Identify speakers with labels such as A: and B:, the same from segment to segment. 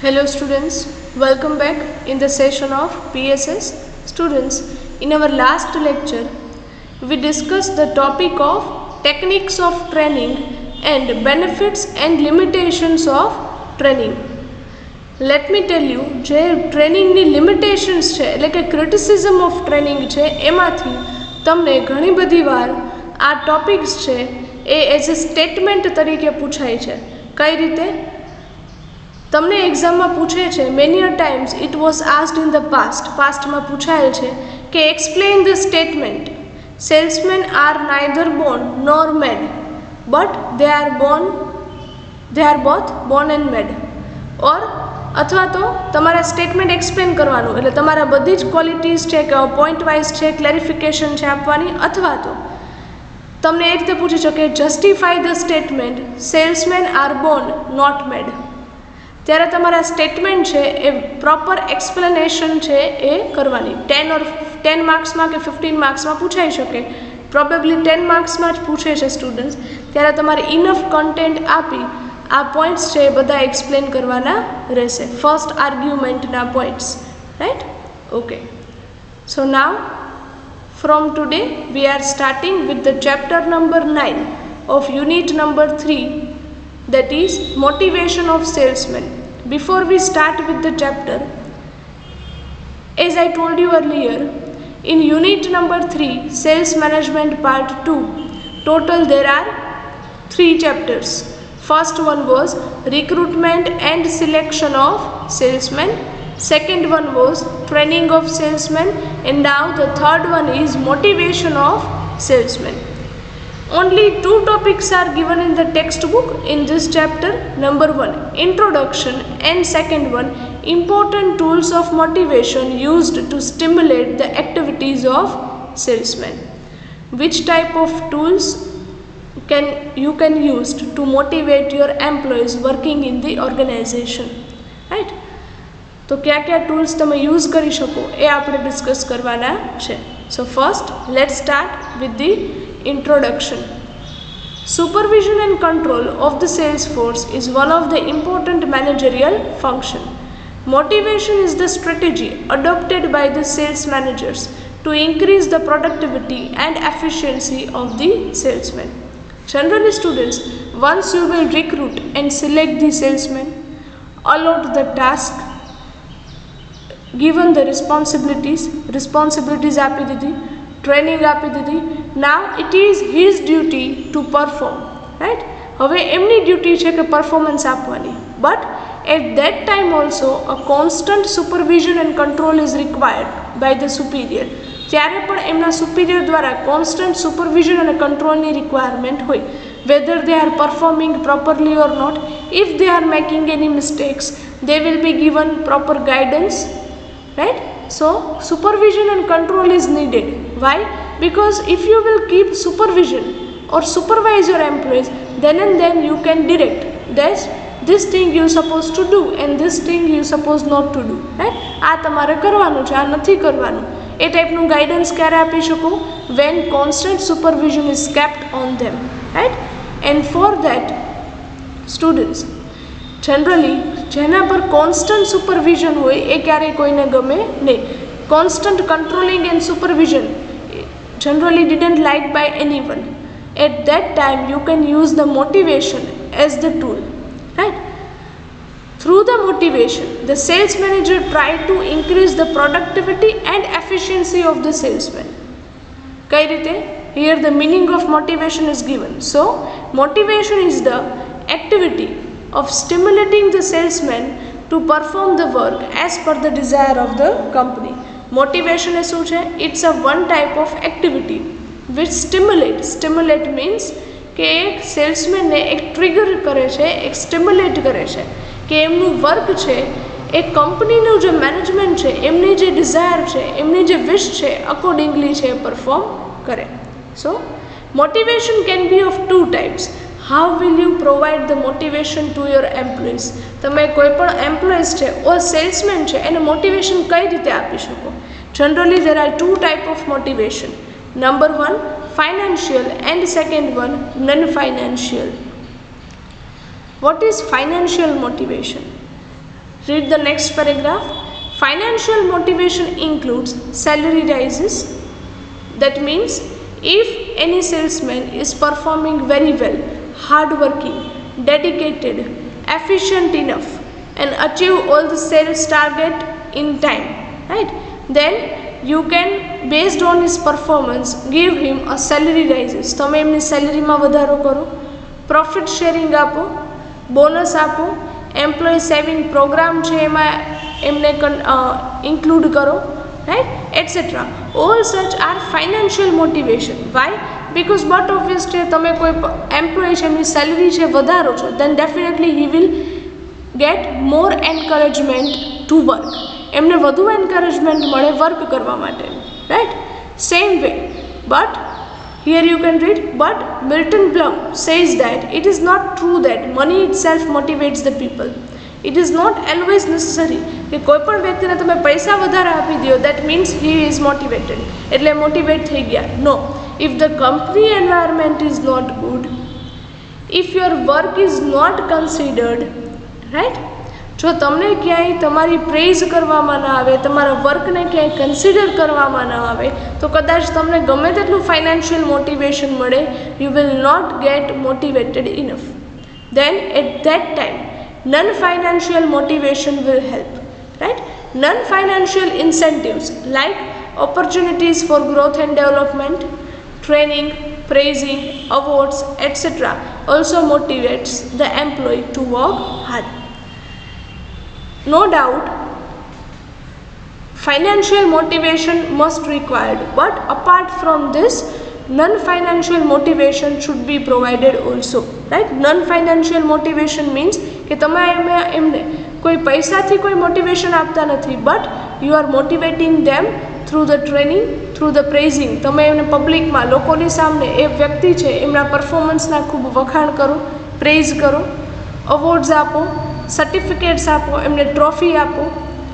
A: Hello students, welcome back in the session of PSS. Students, in our last lecture, we discussed the topic of techniques of training and benefits and limitations of training. Let me tell you, જે ટ્રેનિંગની limitations છે એટલે કે criticism of training છે એમાંથી તમને ઘણી બધી વાર આ ટોપિક્સ છે એ એઝ અ સ્ટેટમેન્ટ તરીકે પૂછાય છે. કઈ રીતે? તમને એક્ઝામમાં પૂછે છે many a times it was asked in the પાસ્ટમાં પૂછાયેલ છે કે explain the statement salesman are neither born nor made but they are both born and made. Or અથવા તો તમારા સ્ટેટમેન્ટ એક્સપ્લેન કરવાનું એટલે તમારા બધી જ ક્વોલિટીઝ છે કે પોઈન્ટ વાઇઝ છે ક્લેરિફિકેશન છે આપવાની, અથવા તો તમને એ રીતે પૂછી શકે justify the statement salesman are born not made. ત્યારે તમારા સ્ટેટમેન્ટ છે એ પ્રોપર એક્સપ્લેનેશન છે એ કરવાની. 10 માર્ક્સમાં કે 15 માર્ક્સમાં પૂછાઈ શકે, પ્રોબેબલી 10 માર્ક્સમાં જ પૂછે છે સ્ટુડન્ટ્સ. ત્યારે તમારે ઇનફ કન્ટેન્ટ આપી આ પોઈન્ટ્સ છે એ બધા એક્સપ્લેન કરવાના રહેશે, ફર્સ્ટ આર્ગ્યુમેન્ટના points, right? Okay, so now from today we are starting with the chapter number 9 of unit number 3, that is motivation of salesmen. Before we start with the chapter, as I told you earlier, in unit number 3 sales management part 2, total there are 3 chapters. First one was recruitment and selection of salesmen, second one was training of salesmen, and now the third one is motivation of salesmen. Only 2 topics are given in the textbook in this chapter. Number 1 introduction, and second one important tools of motivation used to stimulate the activities of salesmen. Which type of tools you can use to motivate your employees working in the organization, right? તો क्या क्या tools તમે use કરી શકો એ આપણે discuss કરવાના છે. So first let's start with the introduction. Supervision and control of the sales force is one of the important managerial function. Motivation is the strategy adopted by the sales managers to increase the productivity and efficiency of the salesmen. Generally students, once you will recruit and select the salesmen, allot the task, given the responsibilities આપી દીધી, training આપી દીધી, now it is his duty to perform, right? હવે એમની duty છે કે performance આપવાની, but at that time also a constant supervision and control is required by the superior. ત્યારે પણ એમના સુપિરિયર દ્વારા કોન્સ્ટન્ટ સુપરવિઝન અને કંટ્રોલની રિક્વાયરમેન્ટ હોય, whether they are performing properly or not. If they are making any mistakes, they will be given proper guidance, right? So supervision and control is needed. Why? Because if you will keep supervision or supervise your employees, then and then you can direct that this thing you supposed to do and this thing you supposed not to do, right? આ તમારે કરવાનું છે, આ નથી કરવાનું. એ ટાઈપનું guidance ક્યારે આપી શકો? when constant supervision is kept on them, right? And for that students, generally જેના પર કોન્સ્ટન્ટ સુપરવિઝન હોય એ ક્યારેય કોઈને ગમે નહીં. Constant controlling and supervision generally didn't liked by anyone. At that time you can use the motivation as the tool, right? Through the motivation, the sales manager try to increase the productivity and efficiency of the salesman. કઈ રીતે? Here the meaning of motivation is given. So motivation is the activity of stimulating the salesman to perform the work as per the desire of the company. Motivation એ શું છે? It's a one type of activity which stimulate means કે એક સેલ્સમેનને એક trigger કરે છે, એક stimulate કરે છે કે એમનું વર્ક છે એ કંપનીનું જે મેનેજમેન્ટ છે એમની જે ડિઝાયર છે, એમની જે વિશ છે અકોર્ડિંગલી છે પરફોર્મ કરે. So motivation can be of 2 types. How will you provide the motivation to your employees? તમે કોઈ પણ એમ્પ્લોઈઝ છે ઓર સેલ્સમેન છે એને મોટિવેશન કઈ રીતે આપી શકો? Generally there are 2 types of motivation. Number 1 financial and second one non-financial. What is financial motivation? Read the next paragraph. Financial motivation includes salary rises. That means if any salesman is performing very well, hardworking, dedicated, efficient enough, and achieve all the sales target in time, right? Then you can, based on his performance, give him a salary rises. તમે એમની સેલેરીમાં વધારો કરો, profit sharing આપો, bonus આપો, employ saving programme છે એમાં એમને include કરો, right, etc. All such are financial motivation. Why? Because but obviously તમે કોઈ એમ્પ્લોય છે એમની સેલરી છે વધારો છો, then definitely he will get more encouragement to work. એમને વધુ એન્કરેજમેન્ટ મળે વર્ક કરવા માટે, right? Same way, but here you can read, but Milton Blum says that it is not true that money itself motivates the people. It is not always necessary કે કોઈ પણ વ્યક્તિને તમે પૈસા વધારે આપી દો that means he is motivated, એટલે મોટિવેટ થઈ ગયા. No, if the company environment is not good, if your work is not considered, right, જો તમને ક્યાંય તમારી પ્રેઝ કરવામાં ના આવે, તમારા વર્કને ક્યાંય કન્સિડર કરવામાં ના આવે, તો કદાચ તમને ગમે તેટલું ફાઇનાન્શિયલ મોટિવેશન મળે, you will not get motivated enough. Then at that time non-financial motivation will help, right? Non-financial incentives like opportunities for growth and development, training, praising, awards, etc. also motivates the employee to work hard. No doubt financial motivation must required, but apart from this non-financial motivation should be provided also, right? Non-financial motivation means કે તમે એમને કોઈ પૈસાથી કોઈ motivation આપતા નથી, but you are motivating them through the training, through the praising. તમે એમને પબ્લિકમાં લોકોની સામે એ વ્યક્તિ છે એમના પરફોર્મન્સના ખૂબ વખાણ કરો, પ્રેઝ કરો, અવોર્ડ્સ આપો, સર્ટિફિકેટ્સ આપો, એમને ટ્રોફી આપો,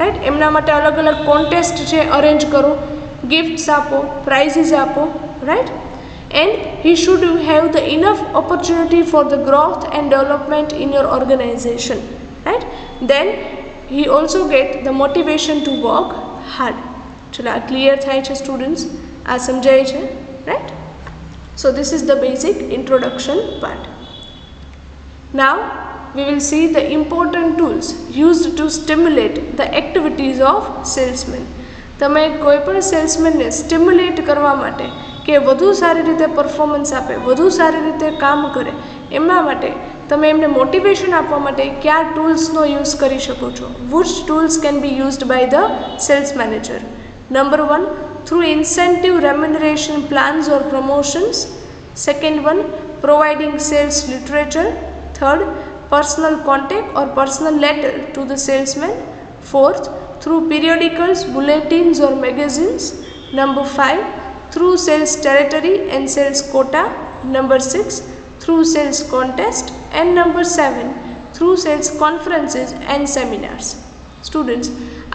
A: રાઈટ? એમના માટે અલગ અલગ કોન્ટેસ્ટ છે અરેન્જ કરો, ગિફ્ટ્સ આપો, પ્રાઇઝીસ આપો, right? And he should have the enough opportunity for the growth and development in your organization, right? Then he also get the motivation to work hard. ચલો આ ક્લિયર થાય છે students? આ સમજાય છે, right? So this is the basic introduction part. Now we will see the important tools used to stimulate the activities of salesmen. તમે કોઈ પણ સેલ્સમેનને સ્ટિમ્યુલેટ કરવા માટે કે વધુ સારી રીતે પરફોર્મન્સ આપે, વધુ સારી રીતે કામ કરે, એમના માટે તમે એમને મોટિવેશન આપવા માટે કયા ટૂલ્સનો યુઝ કરી શકો છો? which tools can be used by the sales manager? Number 1, through incentive remuneration plans or promotions. Second one, providing sales literature. Third, personal contact or personal letter to the salesman. Fourth, through periodicals, bulletins or magazines. Number 5, through sales territory and sales quota. Number 6, through sales contest. And number 7, through sales conferences and seminars. Students,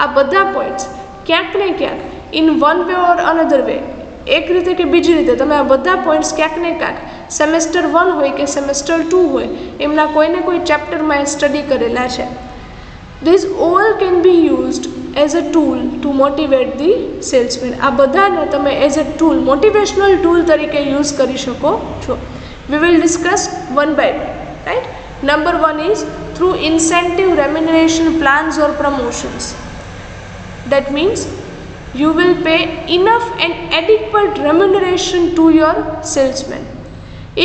A: આ બધા points ક્યાંક ને ક્યાંક in one way or another way, એક રીતે કે બીજી રીતે તમે આ બધા પોઈન્ટ્સ ક્યાંક ને ક્યાંક સેમેસ્ટર 1 હોય કે સેમેસ્ટર 2 હોય એમના કોઈ ને કોઈ ચેપ્ટરમાં સ્ટડી કરેલા છે. This all can be used as a tool to motivate the salesman. આ બધાને તમે as a tool, motivational tool તરીકે યુઝ કરી શકો છો. We will discuss one by one, right? Number 1 is through incentive remuneration plans or promotions. That means you will pay enough and adequate remuneration to your salesman.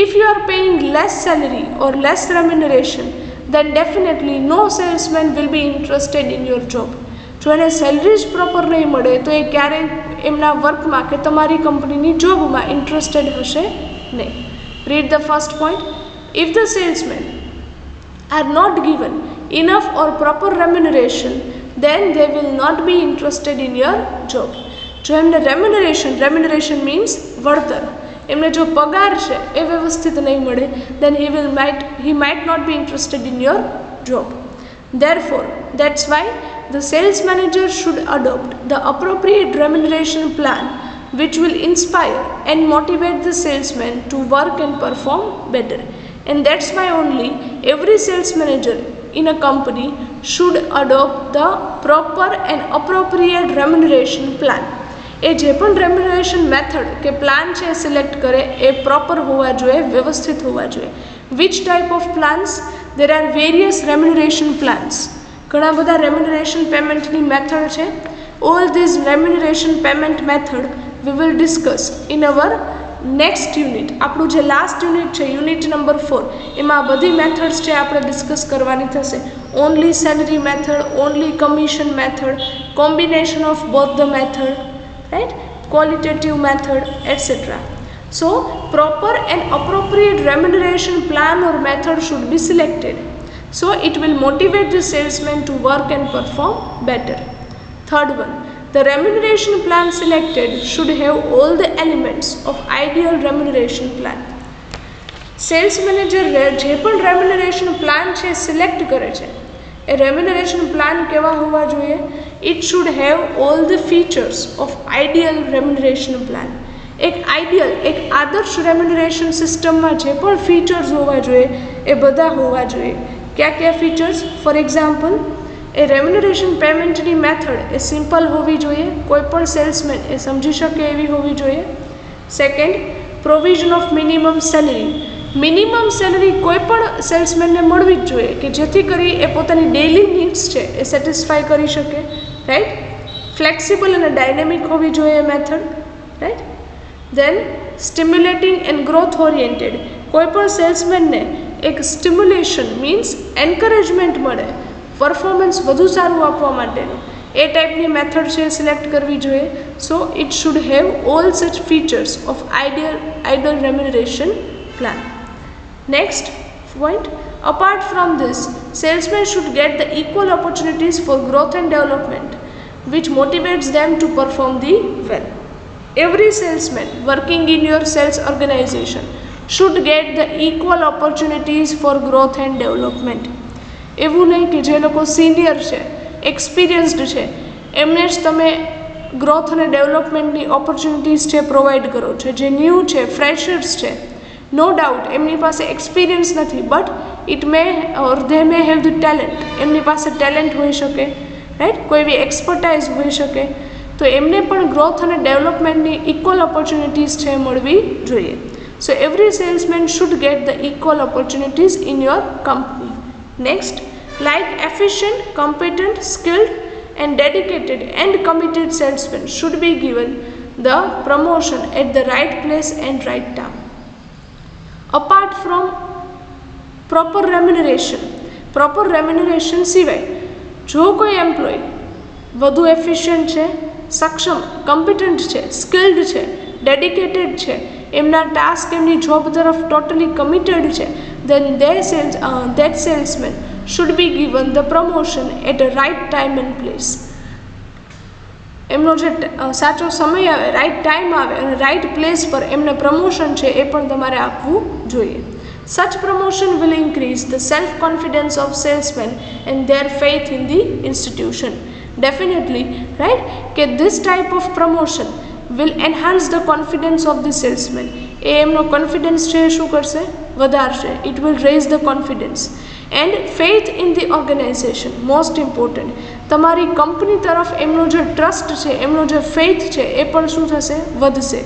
A: If you are paying less salary or less remuneration, then definitely no salesman will be interested in your job. જો એને salary જ proper નહીં મળે તો એ ક્યારેય એમના વર્કમાં કે તમારી કંપનીની જોબમાં ઇન્ટરેસ્ટેડ હશે નહીં. Read the first point. If the salesmen are not given enough or proper remuneration, then they will not be interested in your job. જો એમને remuneration means વળતર, એમને જો પગાર છે એ વ્યવસ્થિત નહીં મળે, then he might not be interested in your job. Therefore, that's why the sales manager should adopt the appropriate remuneration plan which will inspire and motivate the salesman to work and perform better. And that's why only every sales manager in a company should adopt the proper and appropriate remuneration plan. એ જે પણ remuneration method કે plan છે select કરે એ proper હોવા જોઈએ, વ્યવસ્થિત હોવા જોઈએ. Which type of plans? There are various remuneration plans. ઘણા બધા રેમ્યુનરેશન પેમેન્ટની મેથડ છે. All these remuneration payment method we will discuss in our next unit. આપણું જે લાસ્ટ યુનિટ છે, યુનિટ નંબર 4, એમાં બધી મેથડ્સ છે આપણે ડિસ્કસ કરવાની થશે. Only salary method, only commission method, combination of both the method, right, qualitative method, etc. So proper and appropriate remuneration plan or method should be selected, so it will motivate the salesman to work and perform better. Third one, the remuneration plan selected should have all the elements of ideal remuneration plan. Sales manager જે પણ રેમ્યુનરેશન plan છે select કરે છે એ રેમ્યુનરેશન plan કેવા હોવા જોઈએ? It should have all the features of ideal remuneration plan. એક ideal, એક આદર્શ રેમ્યુનરેશન સિસ્ટમમાં જે પણ ફીચર્સ હોવા જોઈએ એ બધા હોવા જોઈએ. કયા કયા ફીચર્સ? ફોર એક્ઝામ્પલ, એ રેમ્યુનરેશન પેમેન્ટની મેથડ એ સિમ્પલ હોવી જોઈએ, કોઈ પણ સેલ્સમેન એ સમજી શકે એવી હોવી જોઈએ. Second, provision of minimum salary. Minimum salary કોઈ પણ સેલ્સમેનને મળવી જ જોઈએ કે જેથી કરી એ પોતાની ડેઇલી નીડ્સ છે એ સેટિસ્ફાય કરી શકે, રાઈટ. ફ્લેક્સિબલ અને ડાયનેમિક હોવી જોઈએ એ method, right. Then stimulating and growth oriented. કોઈ પણ સેલ્સમેનને એક સ્ટિમ્યુલેશન મીન્સ એન્કરેજમેન્ટ મળે પરફોર્મન્સ વધુ સારું આપવા માટેનું, એ ટાઈપની મેથડ છે સિલેક્ટ કરવી જોઈએ. So it should have all such features of ideal remuneration plan. Next point, apart from this, salesmen should get the equal opportunities for growth and development, which motivates them to perform the well. Every salesman working in your sales organization should get the equal opportunities for growth and development. એવું નહીં કે જે લોકો senior છે, experienced છે, એમને જ તમે ગ્રોથ અને ડેવલપમેન્ટની ઓપોર્ચ્યુનિટીઝ છે પ્રોવાઈડ કરો છો. જે ન્યૂ છે, ફ્રેશર્સ છે, નો ડાઉટ એમની પાસે એક્સપિરિયન્સ નથી, but it may or they May have the talent. એમની પાસે ટેલેન્ટ હોઈ શકે, રાઈટ, કોઈ એવી એક્સપર્ટાઇઝ હોઈ શકે, તો એમને પણ ગ્રોથ અને ડેવલપમેન્ટની ઇક્વલ ઓપોર્ચ્યુનિટીઝ છે મળવી જોઈએ. So every salesman should get the equal opportunities in your company. Next, like efficient, competent, skilled and dedicated and committed salesman should be given the promotion at the right place and right time. Apart from proper remuneration સિવાય જો કોઈ employ વધુ efficient છે, સક્ષમ, competent છે, skilled છે, dedicated છે, એમના ટાસ્ક, એમની જોબ તરફ ટોટલી કમિટેડ છે, then that salesman should be given the promotion at a right time and place. એમનો જે સાચો સમય આવે, રાઈટ ટાઈમ આવે અને રાઈટ પ્લેસ પર એમને પ્રમોશન છે એ પણ તમારે આપવું જોઈએ. Such promotion will increase the self confidence of salesman and their faith in the institution. Definitely, right, કે this type of promotion will enhance the confidence of the salesman. એ એમનો કોન્ફિડન્સ છે એ શું કરશે? વધારશે. It will raise the confidence and faith in the organization. Most important, તમારી company તરફ એમનો જે ટ્રસ્ટ છે, એમનો જે ફેથ છે એ પણ શું થશે? વધશે.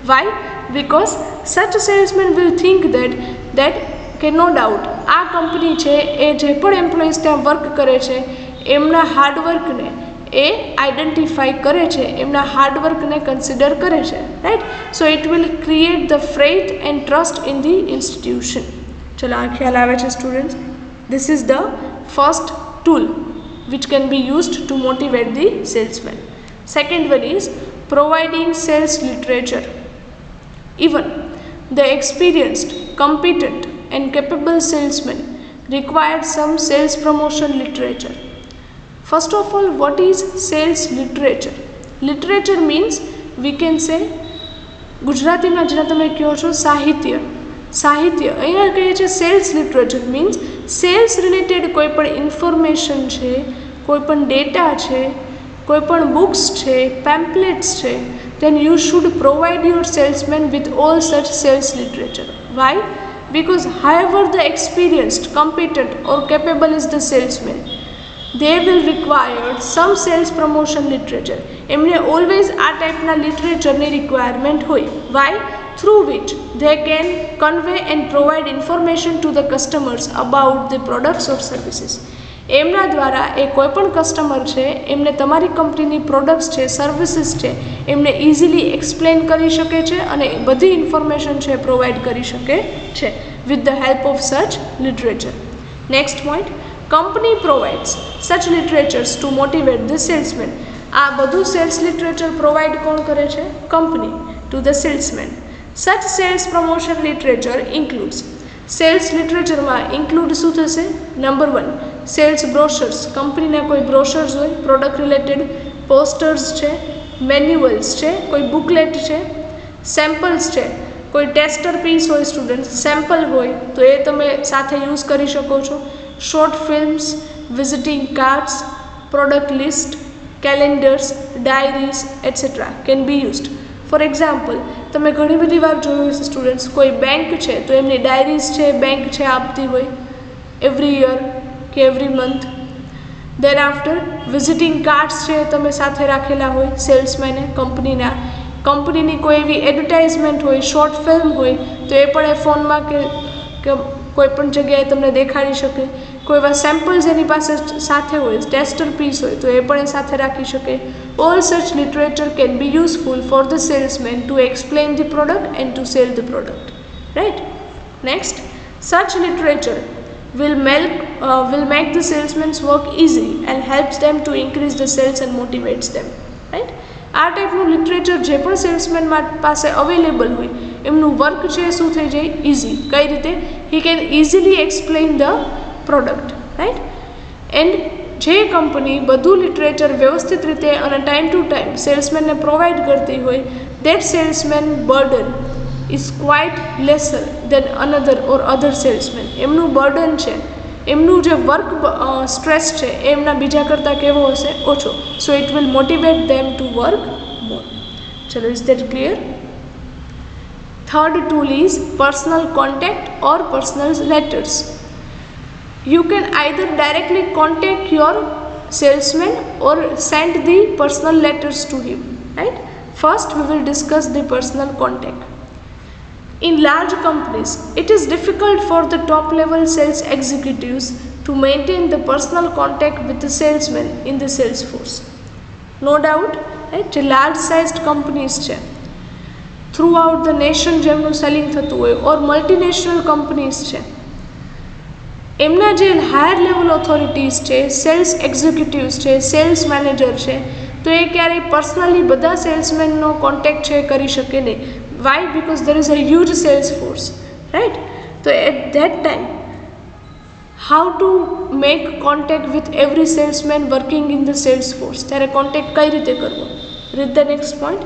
A: Why? Because such salesman will think that કે નો ડાઉટ આ કંપની છે એ જે પણ એમ્પ્લોઈઝ ત્યાં વર્ક કરે છે એમના હાર્ડવર્કને એ આઈડેન્ટિફાઈ કરે છે, એમના હાર્ડવર્કને કન્સિડર કરે છે, right. So it will create the faith and trust in the institution. ચલો, આ ખ્યાલ આવે છે students? This is the first tool which can be used to motivate the salesman. Second one is providing sales literature. Even the experienced, competent and capable salesman required some sales promotion literature. First of all, what is sales literature? Literature means we can say ગુજરાતીમાં જેને તમે કહો છો સાહિત્ય. અહીંયા કહીએ છીએ sales literature means sales related કોઈ પણ ઇન્ફોર્મેશન છે, કોઈ પણ ડેટા છે, કોઈ પણ બુક્સ છે, પેમ્પલેટ્સ છે, then you should provide your salesman with all such sales literature. Why? because however the experienced, competent or capable is the salesman, they will require some sales promotion literature. એમને always આ ટાઈપના લિટરેચરની requirement હોય. Y? through which they can convey and provide information to the customers about the products or services. એમના દ્વારા એ કોઈ પણ customer છે એમને તમારી કંપનીની પ્રોડક્ટ્સ છે, સર્વિસીસ છે, એમને ઇઝીલી એક્સપ્લેન કરી શકે છે અને બધી ઇન્ફોર્મેશન છે પ્રોવાઈડ કરી શકે છે with the help of such literature. Next point, company provides such literatures to motivate the salesman. આ બધું સેલ્સ લિટરેચર પ્રોવાઈડ કોણ કરે છે? Company to the salesman. Such sales promotion literature includes. Sales લિટરેચરમાં ઇન્ક્લુડ શું થશે? Number 1, sales brochures. કંપનીના કોઈ બ્રોશર્સ હોય પ્રોડક્ટ રિલેટેડ, પોસ્ટર્સ છે, મેન્યુઅલ્સ છે, કોઈ બુકલેટ છે, સેમ્પલ્સ છે, કોઈ ટેસ્ટર પીસ હોય સ્ટુડન્ટ, સેમ્પલ હોય તો એ તમે સાથે યુઝ કરી શકો છો. Short films, visiting cards, product list, calendars, diaries etcetera can be used. For example, તમે ઘણી બધી વાર જોયું હશે સ્ટુડન્ટ્સ, કોઈ બેંક છે તો એમની ડાયરીઝ છે બેંક છે આપતી હોય એવરી યર કે every month. Then after visiting cards છે તમે સાથે રાખેલા હોય સેલ્સમેને કંપનીના. કંપનીની કોઈ એવી એડવર્ટાઇઝમેન્ટ હોય, શોર્ટ ફિલ્મ હોય તો એ પણ એ ફોનમાં કે કોઈ પણ જગ્યાએ તમને દેખાડી શકે. કોઈ એવા સેમ્પલ્સ એની પાસે સાથે હોય, ટેસ્ટર પીસ હોય તો એ પણ એ સાથે રાખી શકે. All such literature can be useful for the salesman to explain the product and to sell the product. Right. Next, such literature will make the salesman's work easy and helps them to increase the sales and motivates them. Right? આ ટાઈપનું literature જે પણ salesman પાસે available હોય એમનું work છે શું થઈ જાય? ઇઝી. કઈ રીતે? He can easily explain the product. Right. And જે કંપની બધું લિટરેચર વ્યવસ્થિત રીતે અને ટાઈમ ટુ ટાઈમ સેલ્સમેનને પ્રોવાઈડ કરતી હોય, that salesman burden is quite lesser than another or other salesman. એમનું બર્ડન છે, એમનું જે વર્ક સ્ટ્રેસ છે એ એમના બીજા કરતાં કેવો હશે? ઓછો. So it will motivate them to work more. ચલો, is that clear? Third tool is personal contact or personal letters. You can either directly contact your salesman or send the personal letters to him. Right? First, we will discuss the personal contact. In large companies, it is difficult for the top-level sales executives to maintain the personal contact with the salesman in the sales force. No doubt, right? જે large-sized companies છે, throughout the nation જેમનું selling થતું હોય, or multinational companies છે, એમના જે higher level authorities છે, cells executives છે, સેલ્સ મેનેજર છે, તો એ ક્યારેય પર્સનલી બધા સેલ્સમેનનો કોન્ટેક્ટ છે કરી શકે નહીં. Why? Because there is a huge sales force, right? So at that time, how to make contact with every salesman working in the sales force? ત્યારે કોન્ટેક્ટ કઈ રીતે કરવો? Read the next point.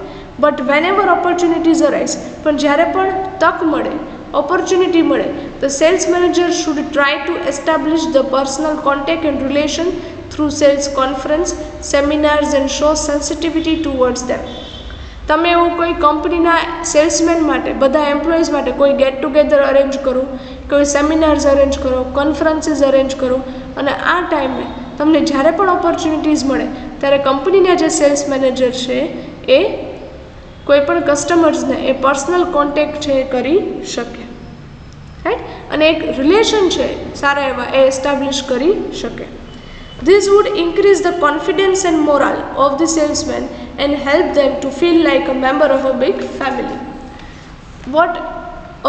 A: But whenever opportunities arise, પણ જ્યારે પણ તક મળે, opportunity મળે, the sales manager should try to establish the personal contact and relation through sales conference, seminars and show sensitivity towards them. તમે એવું કોઈ કંપનીના સેલ્સમેન માટે, બધા એમ્પ્લોઈઝ માટે કોઈ ગેટ ટુગેધર અરેન્જ કરો, કોઈ સેમિનાર્સ અરેન્જ કરો, કોન્ફરન્સીસ અરેન્જ કરો અને આ ટાઈમે તમને જ્યારે પણ ઓપોર્ચ્યુનિટીઝ મળે ત્યારે કંપનીના જે સેલ્સ મેનેજર છે એ કોઈ પણ કસ્ટમર્સને એ પર્સનલ કોન્ટેક્ટ છે કરી શકે. રાઈટ. અને એક રિલેશન છે સારા એવા એ એસ્ટાબ્લિશ કરી શકે. This would increase the confidence and morale of the salesman and help them to feel like a member of a big family. What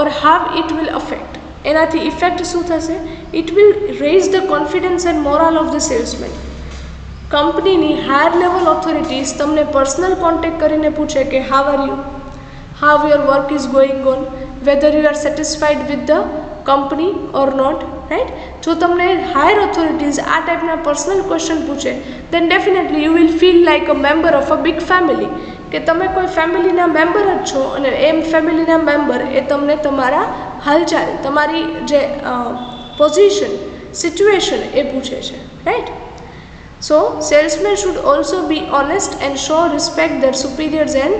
A: or how it will affect? એનાથી effect શું થશે? It will raise the confidence and morale of the salesman. કંપનીની higher level authorities તમને personal contact કરીને પૂછે કે how are you, how your work is going on, whether you are satisfied with the company or not. Right. જો તમને higher authorities આ ટાઈપના personal question પૂછે then definitely you will feel like a member of a big family, કે તમે કોઈ ફેમિલીના member જ છો અને એમ ફેમિલીના મેમ્બર એ તમને તમારા હાલચાલ, તમારી જે પોઝિશન, સિચ્યુએશન એ પૂછે છે. Right. So, salesmen should also be honest and show respect their superiors and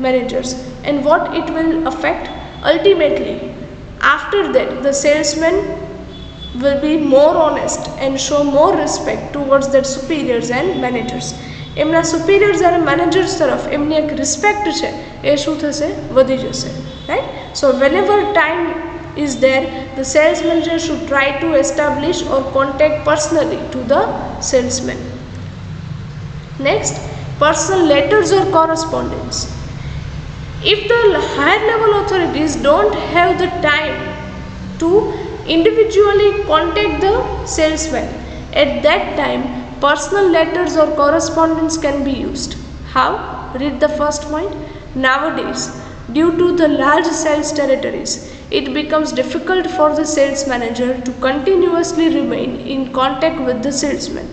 A: managers. And what it will affect? Ultimately, After that, the salesman will be more honest and show more respect towards their superiors and managers. એમના superiors અને managers તરફ એમની એક respect છે એ શું થશે, વધી જશે, right? So whenever time is there, the sales manager should try to establish or contact personally to the salesman. Next, personal letters or correspondence. If the higher level authorities don't have the time to individually contact the salesman, at that time personal letters or correspondence can be used. How? Read the first point. Nowadays, due to the large sales territories, it becomes difficult for the sales manager to continuously remain in contact with the salesman.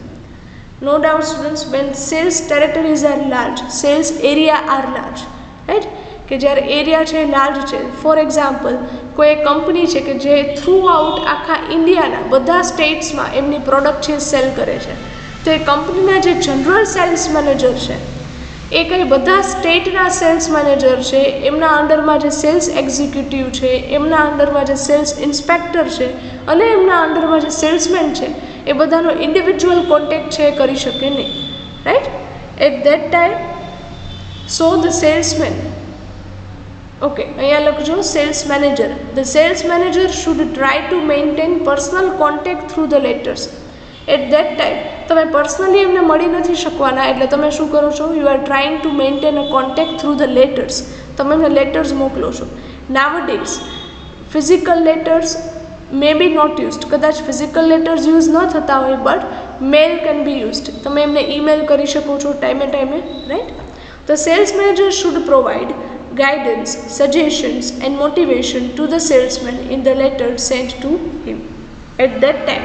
A: No doubt students, when sales territories are large, sales area are large, right? કે જ્યારે area છે large છે, for example કોઈ એક company છે કે જે through out આખા ઇન્ડિયાના બધા સ્ટેટ્સમાં એમની પ્રોડક્ટ છે સેલ કરે છે, તો એ કંપનીના જે જનરલ સેલ્સ મેનેજર છે એ કંઈ બધા સ્ટેટના સેલ્સ મેનેજર છે, એમના અંડરમાં જે સેલ્સ એક્ઝિક્યુટિવ છે, એમના અંડરમાં જે સેલ્સ ઇન્સ્પેક્ટર છે અને એમના અંડરમાં જે સેલ્સમેન છે એ બધાનો ઇન્ડિવિજ્યુઅલ કોન્ટેક્ટ છે એ કરી શકે નહીં, right? At that time so the salesman, okay અહીંયા લખજો sales manager. The sales manager should try to maintain personal contact through the letters. At that time તમે પર્સનલી એમને મળી નથી શકવાના, એટલે તમે શું કરો છો, you are trying to maintain a contact through the letters. તમે એમને લેટર્સ મોકલો છો. Nowadays physical letters may be not used, કદાચ ફિઝિકલ લેટર્સ યુઝ ન થતા હોય, but mail can be used. તમે એમને ઈમેલ કરી શકો છો ટાઈમે, right? The sales manager should provide guidance, suggestions and motivation to the salesman in the letter sent to him. At that time,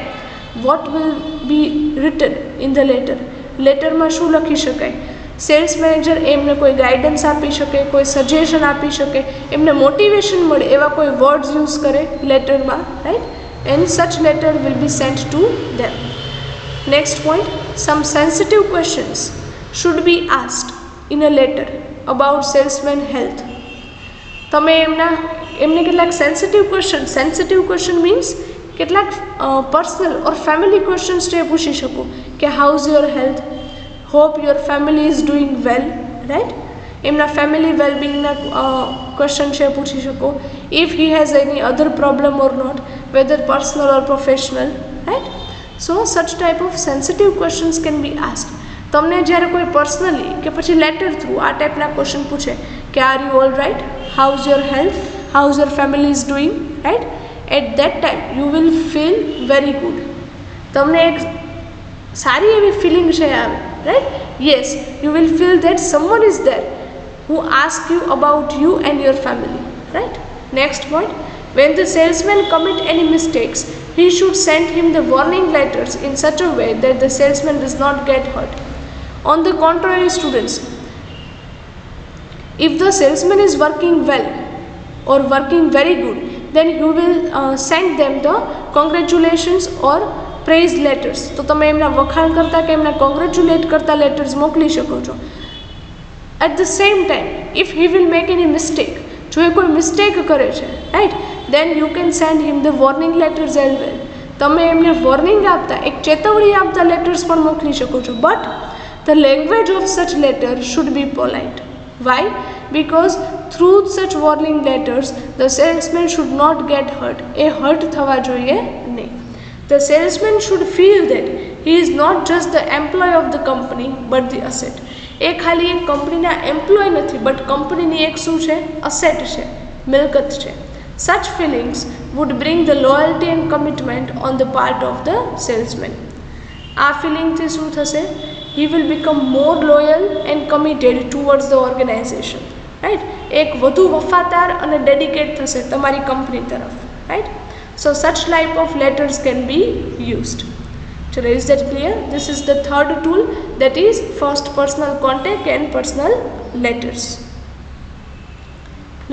A: what will be written in the letter? Letter માં શું લખી શકાય? Sales manager એમને કોઈ guidance આપી શકે, કોઈ suggestion આપી શકે, એમને મોટિવેશન મળે એવા કોઈ વર્ડ્સ યુઝ કરે લેટરમાં, right? And such letter will be sent to them. Next point, some sensitive questions should be asked in a letter about salesman health. તમે એમને કેટલાક સેન્સિટિવ ક્વેશ્ચન મીન્સ કેટલાક પર્સનલ ઓર ફેમિલી ક્વેશ્ચન્સ છે પૂછી શકો કે how is your health, hope your family is doing well, right? એમના family વેલબિંગના ક્વેશ્ચન છે પૂછી શકો. If he has any other problem or not, weather personal or professional, right? So such type of sensitive questions can be asked. તમને જ્યારે કોઈ personally કે પછી લેટર થ્રુ આ ટાઈપના ક્વેશ્ચન પૂછે કે are you all right, how is your health, how is your family is doing, right? At that time you will feel very good. તમને એક સારી એવી ફિલિંગ છે આવે, right? Yes, you will feel that someone is there who ask you about you and your family, right? Next point, when the salesman commit any mistakes, he should send him the warning letters in such a way that the salesman does not get hurt. On the contrary, students, if the salesman is working well or working very good, then you will send them the congratulations or praise letters. તો તમે એમના વખાણ કરતા કે એમના congratulate કરતા letters મોકલી શકો છો. At the same time, if he will make any mistake, જો એ કોઈ મિસ્ટેક કરે છે, right, then you can send him the warning letters as well. તમે એમને વોર્નિંગ આપતા, એક ચેતવણી આપતા લેટર્સ પણ મોકલી શકો છો. But the language of such letter should be polite. Why? Because through such warning letters, the salesman should not get hurt. A hurt થવા જોઈએ નહીં. The salesman should feel that he is not just the employee of the company but the asset. એ ખાલી એક કંપનીના employ નથી, but કંપનીની એક શું છે, અસેટ છે, મિલકત છે. Such feelings would bring the loyalty and commitment on the part of the salesman. આ ફિલિંગથી શું થશે? He will become more loyal and committed towards the organization, right? એક વધુ વફાદાર અને ડેડિકેટ થશે તમારી કંપની તરફ, right? So such type of letters can be used. So is that clear? This is the third tool, that is first personal contact and personal letters.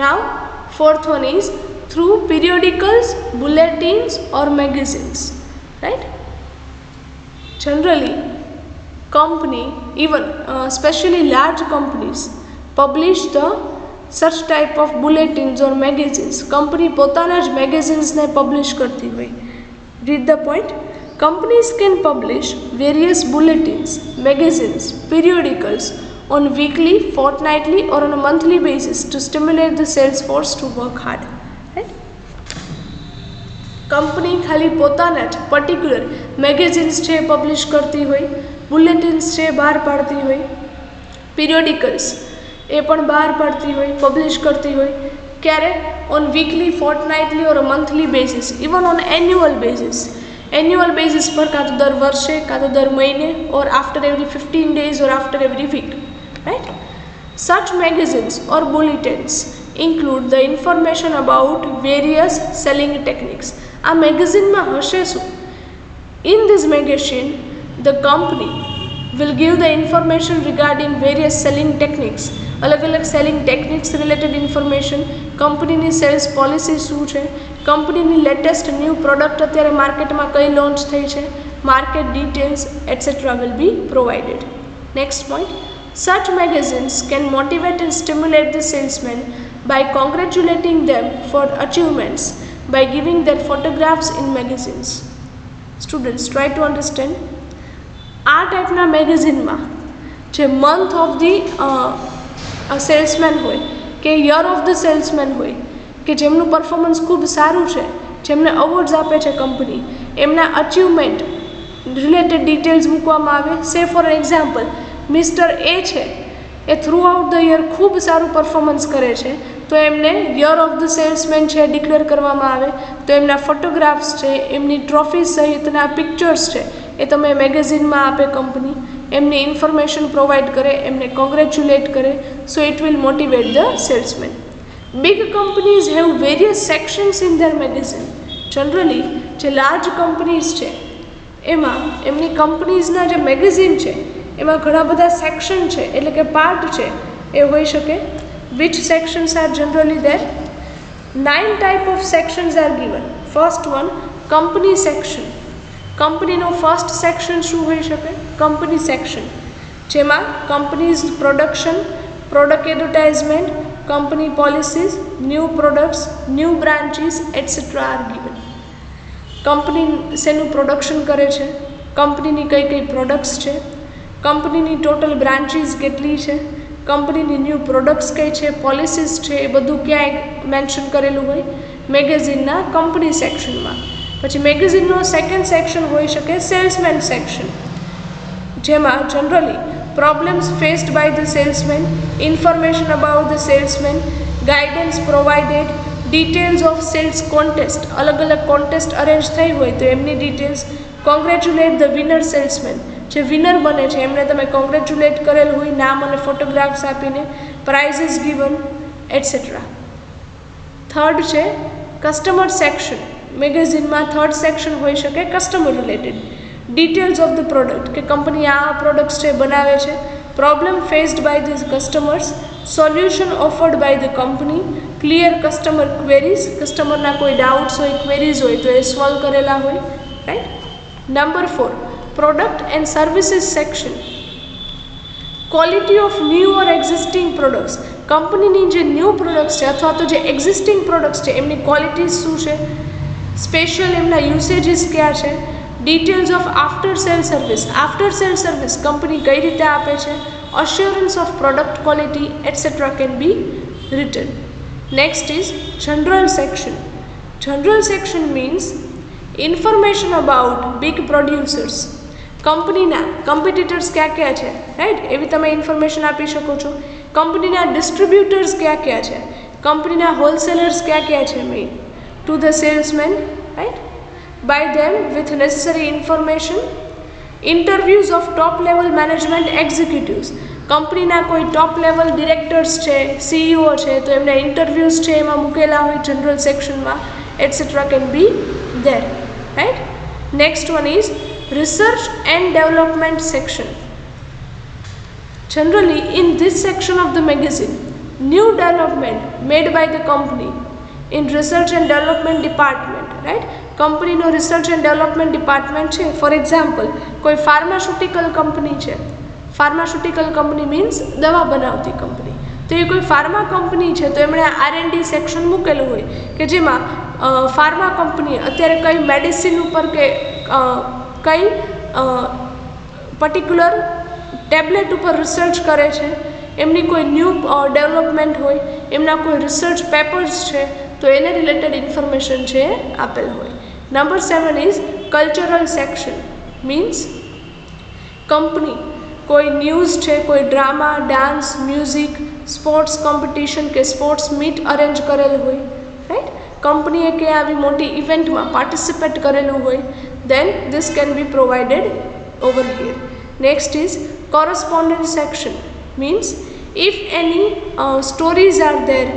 A: Now fourth one is through periodicals, bulletins or magazines, right? Generally company, even especially large companies, publish the such type of bulletins or magazines. Company પોતાના જ magazines ને publish કરતી હોય. Read the point. Companies can publish various bulletins, magazines, periodicals on weekly, fortnightly or on a monthly basis to stimulate the sales force to work hard. Right? Company ખાલી પોતાના જ particular magazines છે publish કરતી હોય, બુલેટિન્સ છે બહાર પાડતી હોય, પિરિયોડિકલ્સ એ પણ બહાર પાડતી હોય, પબ્લિશ કરતી હોય. ક્યારે? On weekly, fortnightly or monthly basis, even on annual basis. Annual basis પર કાં તો દર વર્ષે, કાં તો દર મહિને, or after every 15 days or after every week. Right? Such magazines or bulletins include the information about various selling techniques. આ મેગેઝિનમાં હશે શું? In this magazine, the company will give the information regarding various selling techniques. અલગ અલગ selling techniques related information, કંપનીની cells policy શું છે, કંપનીની latest new product અત્યારે માર્કેટમાં કઈ લોન્ચ થઈ છે, market details etcetera will be provided. Next point. Such magazines can motivate and stimulate the salesmen by congratulating them for achievements by giving their photographs in magazines. Students, try to understand. આ ટાઈપના મેગેઝિનમાં જે month of the salesman હોય કે year of the salesman હોય કે જેમનું performance ખૂબ સારું છે, જેમને અવોર્ડ્સ આપે છે કંપની, એમના અચીવમેન્ટ રિલેટેડ ડિટેલ્સ મૂકવામાં આવે. સે ફોર એક્ઝામ્પલ, મિસ્ટર એ છે એ થ્રુ આઉટ ધ યર ખૂબ સારું પરફોર્મન્સ કરે છે, તો એમને યર ઓફ ધ સેલ્સમેન છે ડિક્લેર કરવામાં આવે. તો એમના ફોટોગ્રાફ્સ છે, એમની ટ્રોફી સહિતના પિક્ચર્સ છે એ તમે મેગેઝિનમાં આપે કંપની, એમની ઇન્ફોર્મેશન પ્રોવાઈડ કરે, એમને કોંગ્રેચ્યુલેટ કરે. સો it will motivate the salesman. Big companies have various sections in their magazine. Generally જે લાર્જ કંપનીઝ છે એમાં એમની કંપનીઝના જે મેગેઝિન છે એમાં ઘણા બધા સેક્શન છે, એટલે કે પાર્ટ છે એ હોઈ શકે. Which sections are generally there? 9 type of sections are given. First one, company section. કંપનીનો ફર્સ્ટ સેક્શન શું હોઈ શકે? કંપની સેક્શન, જેમાં companies production, product advertisement, company policies, new products, new branches etcetera R given. Company શેનું production કરે છે, કંપનીની કઈ કઈ પ્રોડક્ટ્સ છે, કંપનીની ટોટલ બ્રાન્ચીસ કેટલી છે, કંપનીની ન્યૂ પ્રોડક્ટ્સ કઈ છે, પોલિસીસ છે, એ બધું ક્યાંય મેન્શન કરેલું હોય મેગેઝિનના કંપની સેક્શનમાં. પછી મેગેઝિનનો સેકન્ડ સેક્શન હોઈ શકે સેલ્સમેન સેક્શન, જેમાં generally problems faced by the salesman, information about the salesman, guidance provided, details of sales contest, અલગ અલગ કોન્ટેસ્ટ અરેન્જ થઈ હોય તો એમની details, congratulate the winner salesman, જે વિનર બને છે એમને તમે કોંગ્રેચ્યુલેટ કરેલ હોય નામ અને ફોટોગ્રાફ્સ આપીને, પ્રાઇઝીસ ગિવન એટસેટ્રા. થર્ડ છે કસ્ટમર સેક્શન. મેગેઝિનમાં થર્ડ સેક્શન હોઈ શકે customer related, details of the product, કે કંપની આ પ્રોડક્ટ્સ છે બનાવે છે, problem faced by the customers, solution offered by the company, clear customer queries, કસ્ટમરના કોઈ ડાઉટ્સ હોય, ક્વેરીઝ હોય તો એ સોલ્વ કરેલા હોય. Right? Number 4, product and services section. Quality of new or existing products. કંપનીની જે ન્યૂ પ્રોડક્ટ્સ છે અથવા તો જે એક્ઝિસ્ટિંગ પ્રોડક્ટ્સ છે એમની ક્વોલિટીઝ શું છે, સ્પેશિયલ એમના યુસેજીસ ક્યાં છે, details of after cell service, after cell service company કઈ રીતે આપે છે, assurance of product quality etcetera can B return. Next is general section. General section means information about big producers. કંપનીના કમ્પિટિટર્સ ક્યાં ક્યાં છે, રાઈટ, એવી તમે ઇન્ફોર્મેશન આપી શકો છો. કંપનીના ડિસ્ટ્રીબ્યુટર્સ ક્યાં ક્યાં છે, કંપનીના હોલસેલર્સ ક્યાં ક્યાં છે main, to the salesmen, right, by them with necessary information. Interviews of top level management executives. કંપનીના કોઈ ટોપ લેવલ ડિરેક્ટર્સ છે, સીઈઓ છે, તો એમના ઇન્ટરવ્યૂઝ છે એમાં મૂકેલા હોય જનરલ સેક્શનમાં etcetera can B there. Right? Next one is research and development section. Generally, in this section of the magazine, new development made by the company in research and development department, right? કંપનીનો research and development department છે. For example, કોઈ pharmaceutical company છે, pharmaceutical company means દવા બનાવતી company, તો એ કોઈ pharma company છે તો એમણે R&D સેક્શન મૂકેલું હોય કે જેમાં ફાર્મા કંપની અત્યારે કઈ મેડિસિન ઉપર કે કઈ પર્ટિક્યુલર ટેબ્લેટ ઉપર રિસર્ચ કરે છે, એમની કોઈ ન્યૂ ડેવલપમેન્ટ હોય, એમના કોઈ રિસર્ચ પેપર્સ છે તો એને રિલેટેડ ઇન્ફોર્મેશન છે એ આપેલ હોય. Number 7 is cultural section. Means company કોઈ ન્યૂઝ છે, કોઈ drama, dance, music, sports competition કે સ્પોર્ટ્સ મીટ અરેન્જ કરેલ હોય, રાઈટ, કંપનીએ કે આવી મોટી ઇવેન્ટમાં પાર્ટિસિપેટ કરેલું હોય, then this can be provided over here. Next is correspondence section. Means if any stories are there,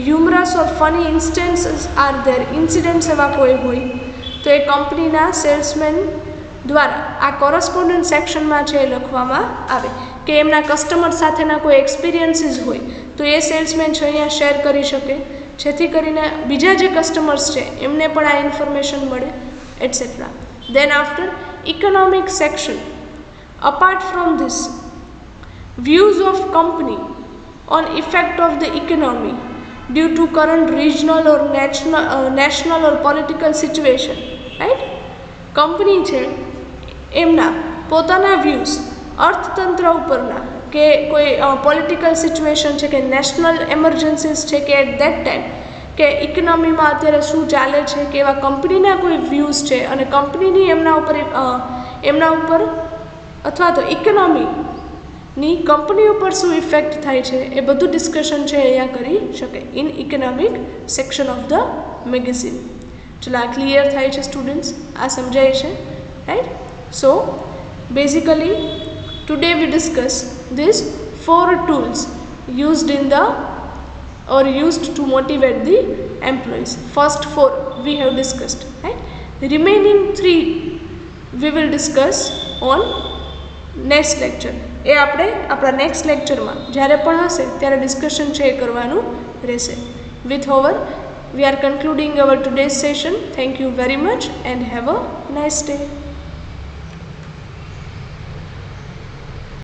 A: humorous or funny instances are there, incidents એવા કોઈ હોય તો એ કંપનીના સેલ્સમેન દ્વારા આ કોરસ્પોન્ડન્ટ સેક્શનમાં છે એ લખવામાં આવે કે એમના કસ્ટમર સાથેના કોઈ એક્સપિરિયન્સીસ હોય તો એ સેલ્સમેન છે અહીંયા શેર કરી શકે, જેથી કરીને બીજા જે કસ્ટમર્સ છે એમને પણ આ ઇન્ફોર્મેશન મળે, etcetera. Then after economic section, apart from this, views of company on effect of the economy due to current regional or national or political situation, right? Company છે એમના પોતાના વ્યૂઝ અર્થતંત્ર ઉપરના કે કોઈ પોલિટિકલ સિચ્યુએશન છે કે નેશનલ એમરજન્સીસ છે કે એટ દેટ ટાઈમ કે ઇકોનોમીમાં અત્યારે શું ચાલે છે કે એવા કંપનીના કોઈ વ્યૂઝ છે અને કંપનીની એમના ઉપર અથવા તો ઇકોનોમીની કંપની ઉપર શું ઇફેક્ટ થાય છે એ બધું ડિસ્કશન છે અહીંયા કરી શકે in economic section of the magazine. ચલો આ ક્લિયર થાય છે સ્ટુડન્ટ્સ, આ સમજાય છે, right. So basically today we discuss these 4 tools used in the or used to motivate the employees. First 4 we have discussed, right? The remaining 3 we will discuss on next lecture. એ આપણે આપણા next લેક્ચરમાં જ્યારે પણ હશે ત્યારે discussion છે એ કરવાનું રહેશે. With over we are concluding our today's session. Thank you very much and have a nice day.